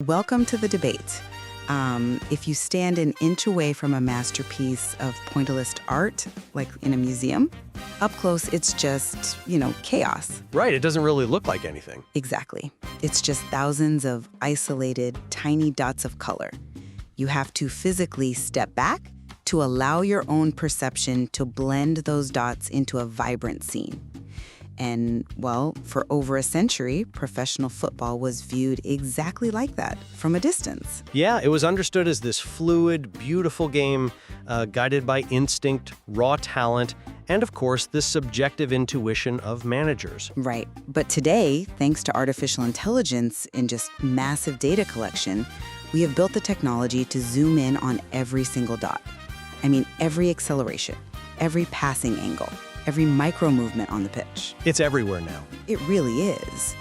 welcome to the debate. If you stand an inch away from a masterpiece of pointillist art, like in a museum, up close, it's just, chaos. Right, it doesn't really look like anything. Exactly. It's just thousands of isolated, tiny dots of color. You have to physically step back to allow your own perception to blend those dots into a vibrant scene. And, well, for over a century, professional football was viewed exactly like that, from a distance. Yeah, it was understood as this fluid, beautiful game guided by instinct, raw talent, and, of course, the subjective intuition of managers. Right. But today, thanks to artificial intelligence and just massive data collection, we have built the technology to zoom in on every single dot. I mean, every acceleration, every passing angle, every micro movement on the pitch. It's everywhere now. It really is.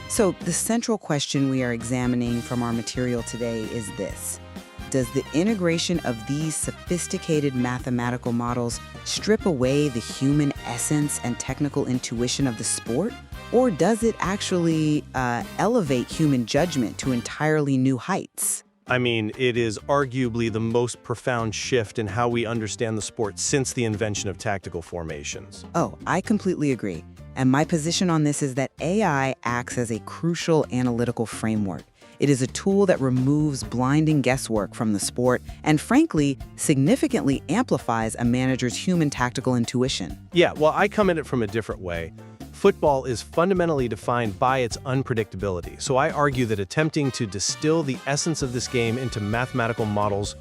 So the central question we are examining from our material today is this. Does the integration of these sophisticated mathematical models strip away the human essence and technical intuition of the sport? Or does it actually elevate human judgment to entirely new heights? I mean, it is arguably the most profound shift in how we understand the sport since the invention of tactical formations. Oh, I completely agree. And my position on this is that AI acts as a crucial analytical framework. It is a tool that removes blinding guesswork from the sport and, frankly, significantly amplifies a manager's human tactical intuition. Yeah, well, I come at it from a different way. Football is fundamentally defined by its unpredictability, so I argue that attempting to distill the essence of this game into mathematical models,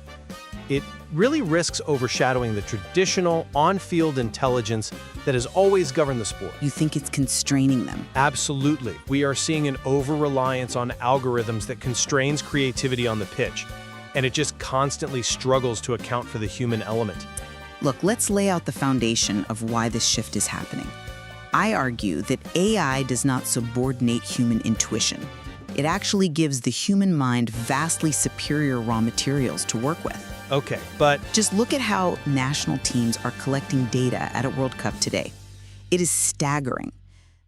it really risks overshadowing the traditional on-field intelligence that has always governed the sport. You think it's constraining them? Absolutely. We are seeing an over-reliance on algorithms that constrains creativity on the pitch, and it just constantly struggles to account for the human element. Look, let's lay out the foundation of why this shift is happening. I argue that AI does not subordinate human intuition. It actually gives the human mind vastly superior raw materials to work with. Okay, but Just look at how national teams are collecting data at a World Cup today. It is staggering.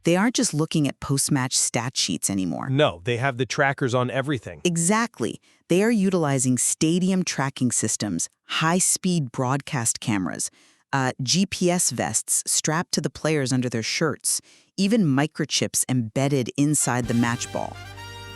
They aren't just looking at post-match stat sheets anymore. no, they have the trackers on everything. Exactly. They are utilizing stadium tracking systems, high-speed broadcast cameras, GPS vests strapped to the players under their shirts, even microchips embedded inside the match ball.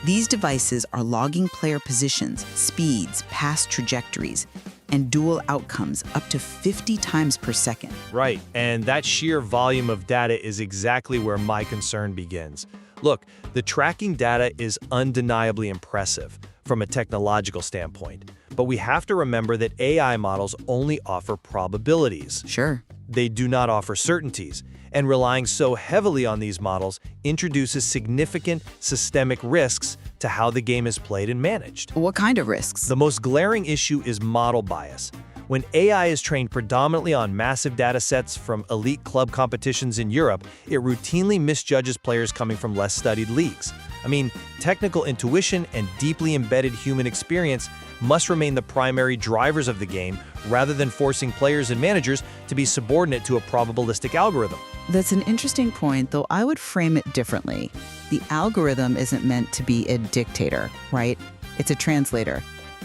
These devices are logging player positions, speeds, pass trajectories, and dual outcomes up to 50 times per second. Right, and that sheer volume of data is exactly where my concern begins. Look, the tracking data is undeniably impressive from a technological standpoint, but we have to remember that AI models only offer probabilities. Sure. They do not offer certainties, and relying so heavily on these models introduces significant systemic risks to how the game is played and managed. What kind of risks? The most glaring issue is model bias. When AI is trained predominantly on massive data sets from elite club competitions in Europe, it routinely misjudges players coming from less studied leagues. I mean, technical intuition and deeply embedded human experience must remain the primary drivers of the game rather than forcing players and managers to be subordinate to a probabilistic algorithm. That's an interesting point, though I would frame it differently. The algorithm isn't meant to be a dictator, right? It's a translator.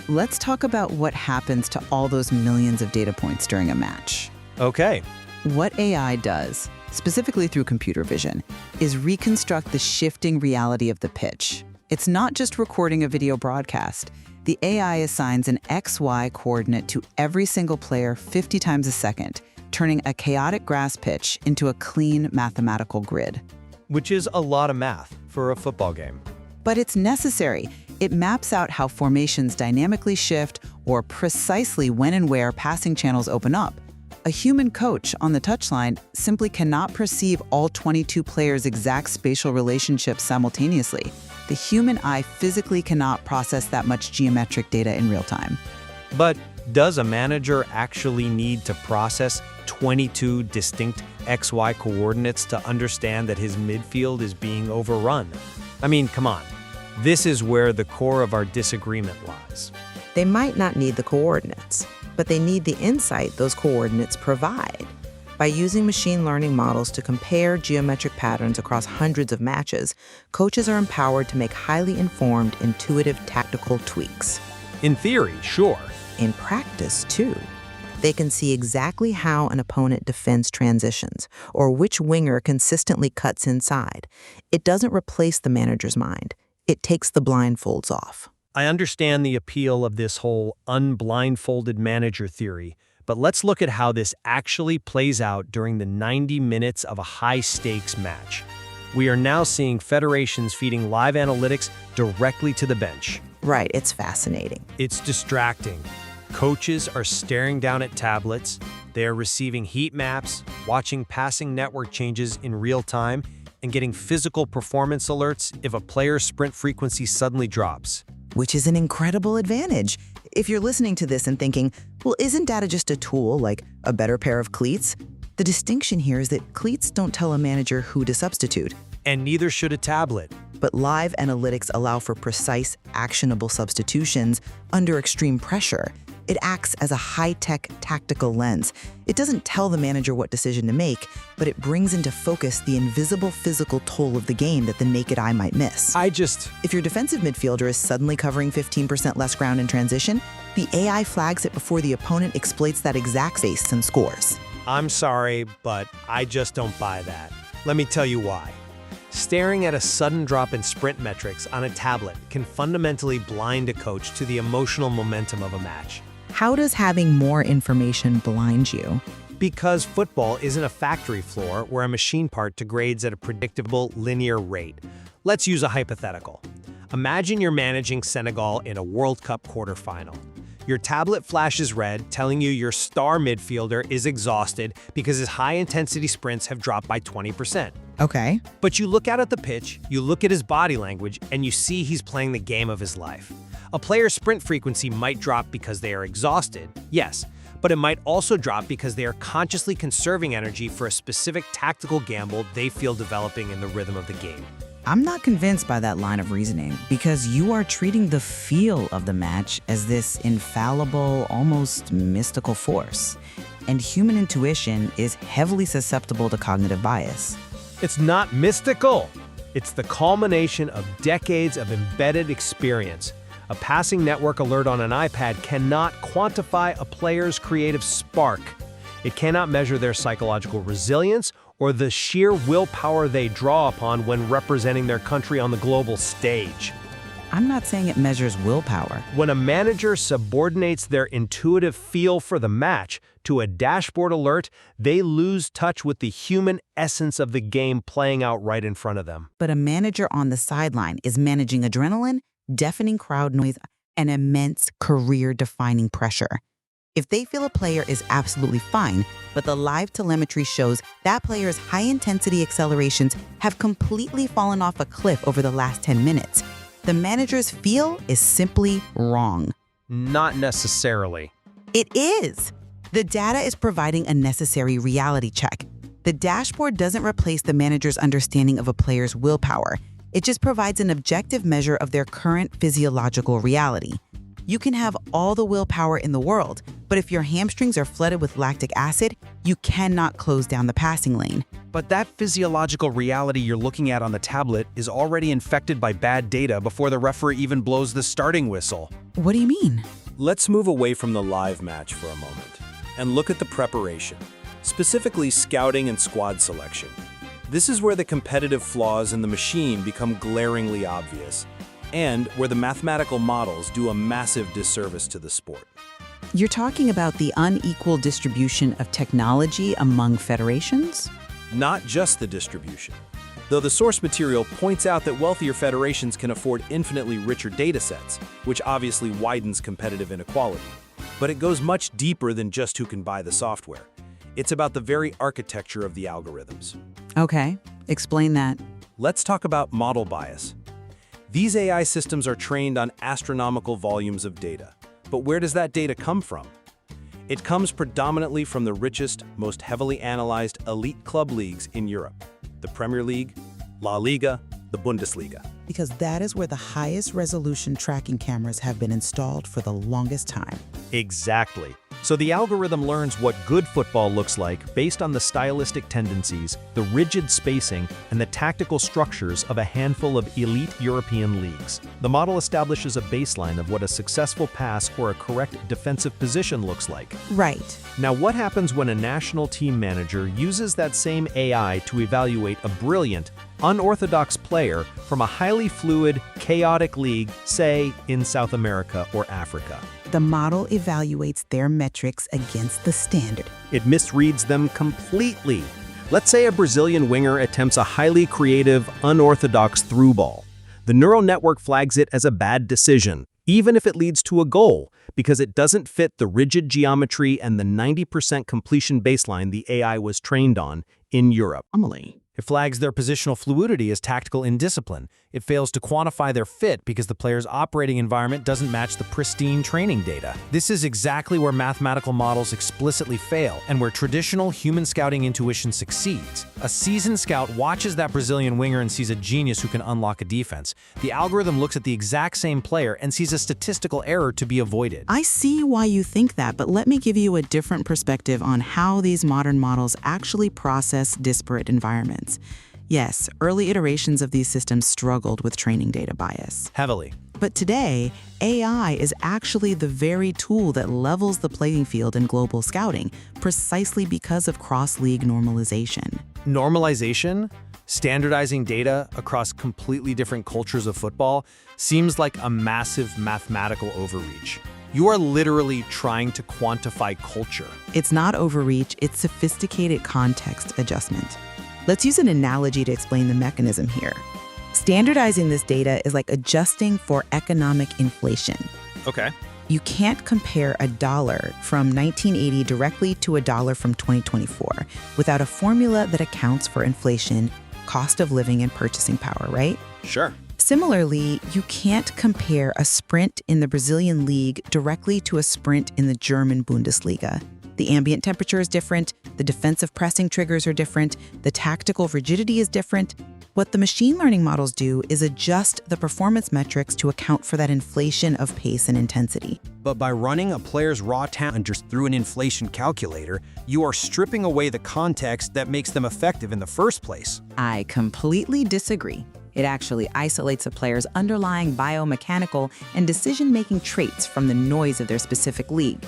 Let's talk about what happens to all those millions of data points during a match. Okay. What AI does, specifically through computer vision, is reconstruct the shifting reality of the pitch. It's not just recording a video broadcast. The AI assigns an XY coordinate to every single player 50 times a second, turning a chaotic grass pitch into a clean mathematical grid. Which is a lot of math for a football game. But it's necessary. It maps out how formations dynamically shift or precisely when and where passing channels open up. A human coach on the touchline simply cannot perceive all 22 players' exact spatial relationships simultaneously. The human eye physically cannot process that much geometric data in real time. But does a manager actually need to process 22 distinct XY coordinates to understand that his midfield is being overrun? I mean, come on. This is where the core of our disagreement lies. They might not need the coordinates, but they need the insight those coordinates provide. By using machine learning models to compare geometric patterns across hundreds of matches, coaches are empowered to make highly informed, intuitive tactical tweaks. In theory, sure. In practice, too. They can see exactly how an opponent defends transitions or which winger consistently cuts inside. It doesn't replace the manager's mind. It takes the blindfolds off. I understand the appeal of this whole unblindfolded manager theory, but let's look at how this actually plays out during the 90 minutes of a high-stakes match. We are now seeing federations feeding live analytics directly to the bench. Right, it's fascinating. It's distracting. Coaches are staring down at tablets, they are receiving heat maps, watching passing network changes in real time, and getting physical performance alerts if a player's sprint frequency suddenly drops. Which is an incredible advantage. If you're listening to this and thinking, well, isn't data just a tool, like a better pair of cleats? The distinction here is that cleats don't tell a manager who to substitute. And neither should a tablet. But live analytics allow for precise, actionable substitutions under extreme pressure. It acts as a high-tech tactical lens. It doesn't tell the manager what decision to make, but it brings into focus the invisible physical toll of the game that the naked eye might miss. If your defensive midfielder is suddenly covering 15% less ground in transition, the AI flags it before the opponent exploits that exact space and scores. I'm sorry, but I just don't buy that. Let me tell you why. Staring at a sudden drop in sprint metrics on a tablet can fundamentally blind a coach to the emotional momentum of a match. How does having more information blind you? Because football isn't a factory floor where a machine part degrades at a predictable, linear rate. Let's use a hypothetical. Imagine you're managing Senegal in a World Cup quarterfinal. Your tablet flashes red, telling you your star midfielder is exhausted because his high-intensity sprints have dropped by 20%. Okay. But you look out at the pitch, you look at his body language, and you see he's playing the game of his life. A player's sprint frequency might drop because they are exhausted, yes, but it might also drop because they are consciously conserving energy for a specific tactical gamble they feel developing in the rhythm of the game. I'm not convinced by that line of reasoning because you are treating the feel of the match as this infallible, almost mystical force. And human intuition is heavily susceptible to cognitive bias. It's not mystical. It's the culmination of decades of embedded experience. A passing network alert on an iPad cannot quantify a player's creative spark. It cannot measure their psychological resilience or the sheer willpower they draw upon when representing their country on the global stage. I'm not saying it measures willpower. When a manager subordinates their intuitive feel for the match to a dashboard alert, they lose touch with the human essence of the game playing out right in front of them. But a manager on the sideline is managing adrenaline, deafening crowd noise, and immense career-defining pressure. If they feel a player is absolutely fine, but the live telemetry shows that player's high-intensity accelerations have completely fallen off a cliff over the last 10 minutes, the manager's feel is simply wrong. Not necessarily. It is. The data is providing a necessary reality check. The dashboard doesn't replace the manager's understanding of a player's willpower. It just provides an objective measure of their current physiological reality. You can have all the willpower in the world, but if your hamstrings are flooded with lactic acid, you cannot close down the passing lane. But that physiological reality you're looking at on the tablet is already infected by bad data before the referee even blows the starting whistle. What do you mean? Let's move away from the live match for a moment and look at the preparation, specifically scouting and squad selection. This is where the competitive flaws in the machine become glaringly obvious, and where the mathematical models do a massive disservice to the sport. You're talking about the unequal distribution of technology among federations? Not just the distribution, though the source material points out that wealthier federations can afford infinitely richer datasets, which obviously widens competitive inequality. But it goes much deeper than just who can buy the software. It's about the very architecture of the algorithms. Okay, explain that. Let's talk about model bias. These AI systems are trained on astronomical volumes of data. But where does that data come from? It comes predominantly from the richest, most heavily analyzed elite club leagues in Europe: the Premier League, La Liga, the Bundesliga. Because that is where the highest resolution tracking cameras have been installed for the longest time. Exactly. So the algorithm learns what good football looks like based on the stylistic tendencies, the rigid spacing, and the tactical structures of a handful of elite European leagues. The model establishes a baseline of what a successful pass or a correct defensive position looks like. Right. Now, what happens when a national team manager uses that same AI to evaluate a brilliant, unorthodox player from a highly fluid, chaotic league, say, in South America or Africa? The model evaluates their metrics against the standard. It misreads them completely. Let's say a Brazilian winger attempts a highly creative, unorthodox through ball. The neural network flags it as a bad decision, even if it leads to a goal, because it doesn't fit the rigid geometry and the 90% completion baseline the AI was trained on in Europe. It flags their positional fluidity as tactical indiscipline. It fails to quantify their fit because the player's operating environment doesn't match the pristine training data. This is exactly where mathematical models explicitly fail and where traditional human scouting intuition succeeds. A seasoned scout watches that Brazilian winger and sees a genius who can unlock a defense. The algorithm looks at the exact same player and sees a statistical error to be avoided. I see why you think that, but let me give you a different perspective on how these modern models actually process disparate environments. Yes, early iterations of these systems struggled with training data bias. Heavily. But today, AI is actually the very tool that levels the playing field in global scouting, precisely because of cross-league normalization. Normalization? Standardizing data across completely different cultures of football seems like a massive mathematical overreach. You are literally trying to quantify culture. It's not overreach, it's sophisticated context adjustment. Let's use an analogy to explain the mechanism here. Standardizing this data is like adjusting for economic inflation. Okay. You can't compare a dollar from 1980 directly to a dollar from 2024 without a formula that accounts for inflation, cost of living, and purchasing power, right? Sure. Similarly, you can't compare a sprint in the Brazilian league directly to a sprint in the German Bundesliga. The ambient temperature is different, the defensive pressing triggers are different, the tactical rigidity is different. What the machine learning models do is adjust the performance metrics to account for that inflation of pace and intensity. But by running a player's raw talent just through an inflation calculator, you are stripping away the context that makes them effective in the first place. I completely disagree. It actually isolates a player's underlying biomechanical and decision-making traits from the noise of their specific league.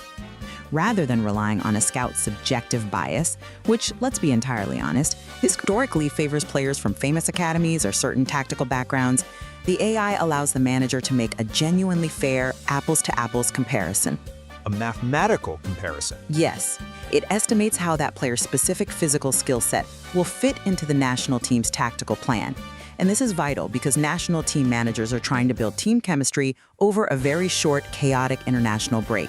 Rather than relying on a scout's subjective bias, which, let's be entirely honest, historically favors players from famous academies or certain tactical backgrounds, the AI allows the manager to make a genuinely fair, apples-to-apples comparison. A mathematical comparison. Yes, it estimates how that player's specific physical skill set will fit into the national team's tactical plan. And this is vital because national team managers are trying to build team chemistry over a very short, chaotic international break.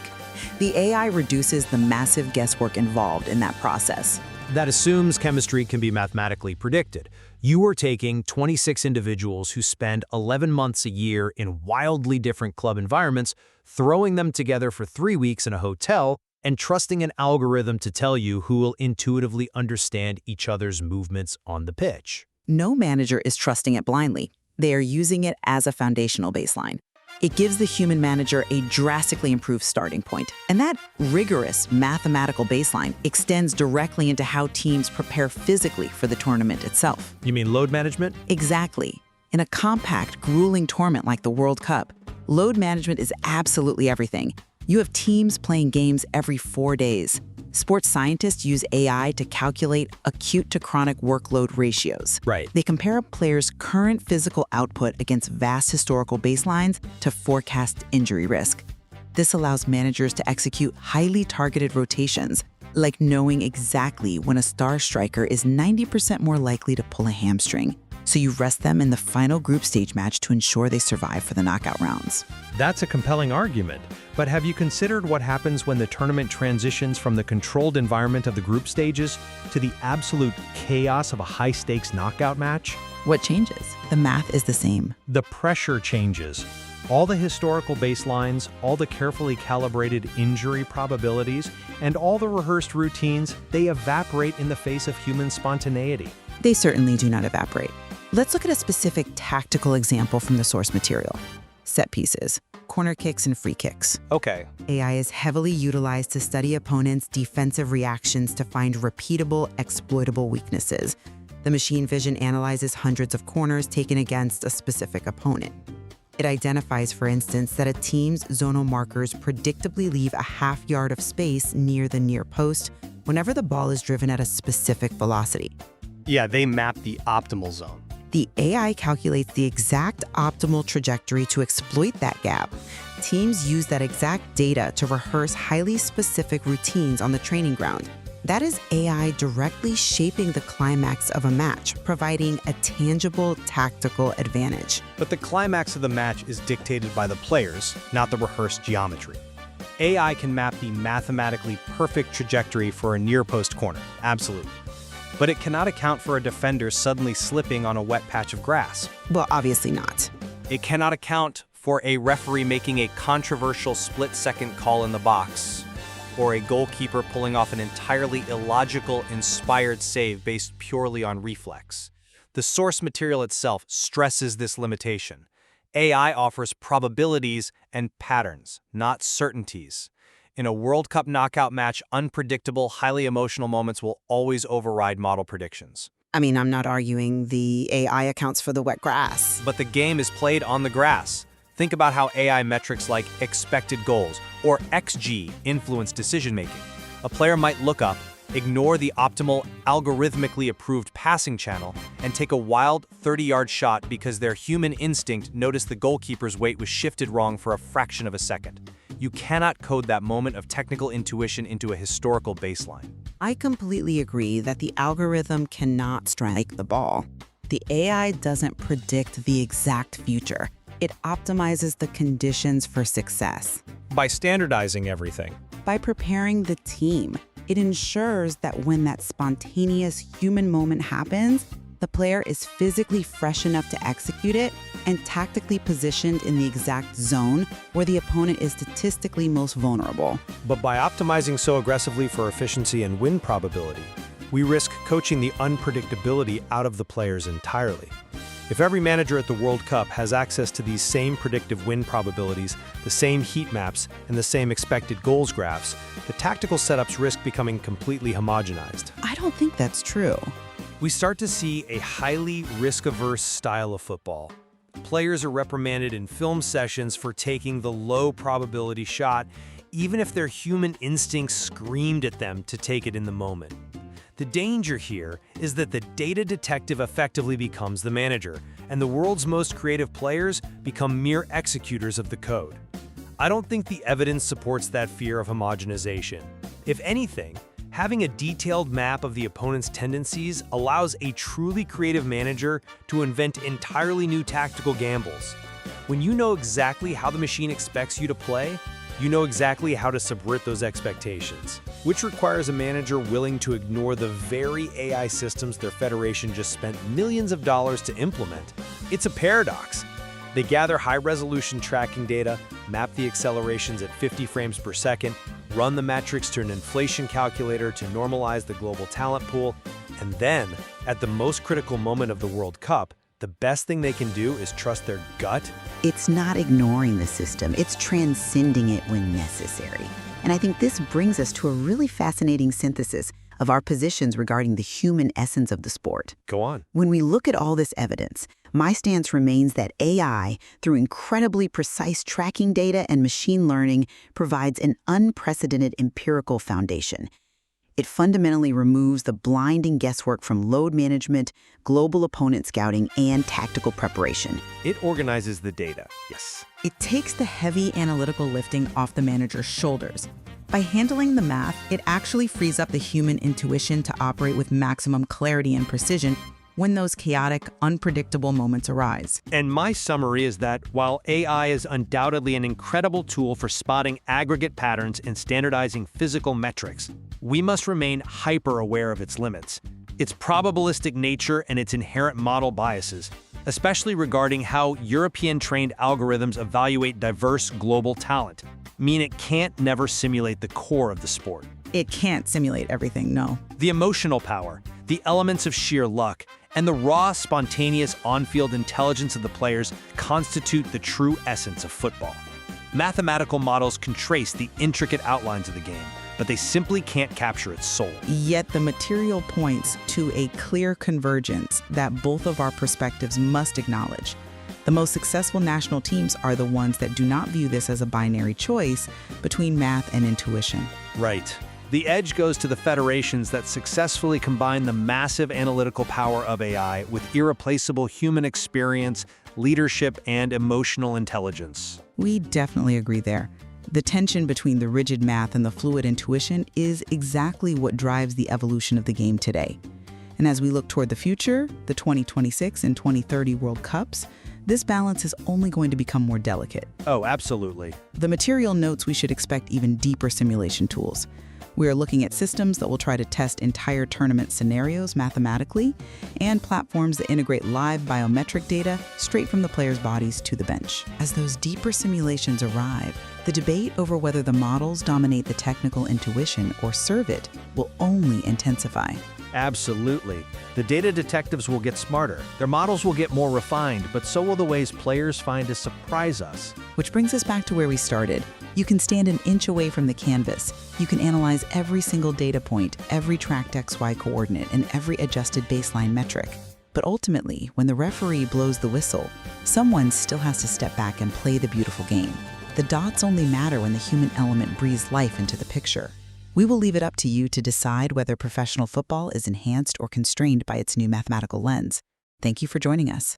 The AI reduces the massive guesswork involved in that process. That assumes chemistry can be mathematically predicted. You are taking 26 individuals who spend 11 months a year in wildly different club environments, throwing them together for 3 weeks in a hotel, and trusting an algorithm to tell you who will intuitively understand each other's movements on the pitch. No manager is trusting it blindly. They are using it as a foundational baseline. It gives the human manager a drastically improved starting point. And that rigorous mathematical baseline extends directly into how teams prepare physically for the tournament itself. You mean load management? Exactly. In a compact, grueling tournament like the World Cup, load management is absolutely everything. You have teams playing games every 4 days. Sports scientists use AI to calculate acute to chronic workload ratios. Right. They compare a player's current physical output against vast historical baselines to forecast injury risk. This allows managers to execute highly targeted rotations, like knowing exactly when a star striker is 90% more likely to pull a hamstring. So you rest them in the final group stage match to ensure they survive for the knockout rounds. That's a compelling argument. But have you considered what happens when the tournament transitions from the controlled environment of the group stages to the absolute chaos of a high-stakes knockout match? What changes? The math is the same. The pressure changes. All the historical baselines, all the carefully calibrated injury probabilities, and all the rehearsed routines, they evaporate in the face of human spontaneity. They certainly do not evaporate. Let's look at a specific tactical example from the source material. Set pieces, corner kicks, and free kicks. Okay. AI is heavily utilized to study opponents' defensive reactions to find repeatable, exploitable weaknesses. The machine vision analyzes hundreds of corners taken against a specific opponent. It identifies, for instance, that a team's zonal markers predictably leave a half yard of space near the near post whenever the ball is driven at a specific velocity. Yeah, they map the optimal zone. The AI calculates the exact optimal trajectory to exploit that gap. Teams use that exact data to rehearse highly specific routines on the training ground. That is AI directly shaping the climax of a match, providing a tangible tactical advantage. But the climax of the match is dictated by the players, not the rehearsed geometry. AI can map the mathematically perfect trajectory for a near-post corner, absolutely. But it cannot account for a defender suddenly slipping on a wet patch of grass. Well, obviously not. It cannot account for a referee making a controversial split-second call in the box, or a goalkeeper pulling off an entirely illogical, inspired save based purely on reflex. The source material itself stresses this limitation. AI offers probabilities and patterns, not certainties. In a World Cup knockout match, unpredictable, highly emotional moments will always override model predictions. I mean, I'm not arguing the AI accounts for the wet grass. But the game is played on the grass. Think about how AI metrics like expected goals or XG influence decision-making. A player might look up, ignore the optimal, algorithmically approved passing channel, and take a wild 30-yard shot because their human instinct noticed the goalkeeper's weight was shifted wrong for a fraction of a second. You cannot code that moment of technical intuition into a historical baseline. I completely agree that the algorithm cannot strike the ball. The AI doesn't predict the exact future. It optimizes the conditions for success. By standardizing everything. By preparing the team, it ensures that when that spontaneous human moment happens, the player is physically fresh enough to execute it and tactically positioned in the exact zone where the opponent is statistically most vulnerable. But by optimizing so aggressively for efficiency and win probability, we risk coaching the unpredictability out of the players entirely. If every manager at the World Cup has access to these same predictive win probabilities, the same heat maps, and the same expected goals graphs, the tactical setups risk becoming completely homogenized. I don't think that's true. We start to see a highly risk-averse style of football. Players are reprimanded in film sessions for taking the low-probability shot, even if their human instincts screamed at them to take it in the moment. The danger here is that the data detective effectively becomes the manager, and the world's most creative players become mere executors of the code. I don't think the evidence supports that fear of homogenization. If anything, having a detailed map of the opponent's tendencies allows a truly creative manager to invent entirely new tactical gambles. When you know exactly how the machine expects you to play, you know exactly how to subvert those expectations, which requires a manager willing to ignore the very AI systems their federation just spent millions of dollars to implement. It's a paradox. They gather high-resolution tracking data, map the accelerations at 50 frames per second, run the metrics to an inflation calculator to normalize the global talent pool, and then, at the most critical moment of the World Cup, the best thing they can do is trust their gut. It's not ignoring the system, it's transcending it when necessary. And I think this brings us to a really fascinating synthesis of our positions regarding the human essence of the sport. Go on. When we look at all this evidence, my stance remains that AI, through incredibly precise tracking data and machine learning, provides an unprecedented empirical foundation. It fundamentally removes the blinding guesswork from load management, global opponent scouting, and tactical preparation. It organizes the data, yes. It takes the heavy analytical lifting off the manager's shoulders. By handling the math, it actually frees up the human intuition to operate with maximum clarity and precision when those chaotic, unpredictable moments arise. And my summary is that while AI is undoubtedly an incredible tool for spotting aggregate patterns and standardizing physical metrics, we must remain hyper-aware of its limits, its probabilistic nature, and its inherent model biases, especially regarding how European-trained algorithms evaluate diverse global talent, mean it can't never simulate the core of the sport. It can't simulate everything, no. The emotional power, the elements of sheer luck, And the raw, spontaneous, on-field intelligence of the players constitute the true essence of football. Mathematical models can trace the intricate outlines of the game, but they simply can't capture its soul. Yet the material points to a clear convergence that both of our perspectives must acknowledge. The most successful national teams are the ones that do not view this as a binary choice between math and intuition. Right. The edge goes to the federations that successfully combine the massive analytical power of AI with irreplaceable human experience, leadership, and emotional intelligence. We definitely agree there. The tension between the rigid math and the fluid intuition is exactly what drives the evolution of the game today. And as we look toward the future, the 2026 and 2030 World Cups, this balance is only going to become more delicate. Oh, absolutely. The material notes we should expect even deeper simulation tools. We are looking at systems that will try to test entire tournament scenarios mathematically, and platforms that integrate live biometric data straight from the players' bodies to the bench. As those deeper simulations arrive, the debate over whether the models dominate the technical intuition or serve it will only intensify. Absolutely. The data detectives will get smarter, their models will get more refined, but so will the ways players find to surprise us. Which brings us back to where we started. You can stand an inch away from the canvas. You can analyze every single data point, every tracked XY coordinate, and every adjusted baseline metric. But ultimately, when the referee blows the whistle, someone still has to step back and play the beautiful game. The dots only matter when the human element breathes life into the picture. We will leave it up to you to decide whether professional football is enhanced or constrained by its new mathematical lens. Thank you for joining us.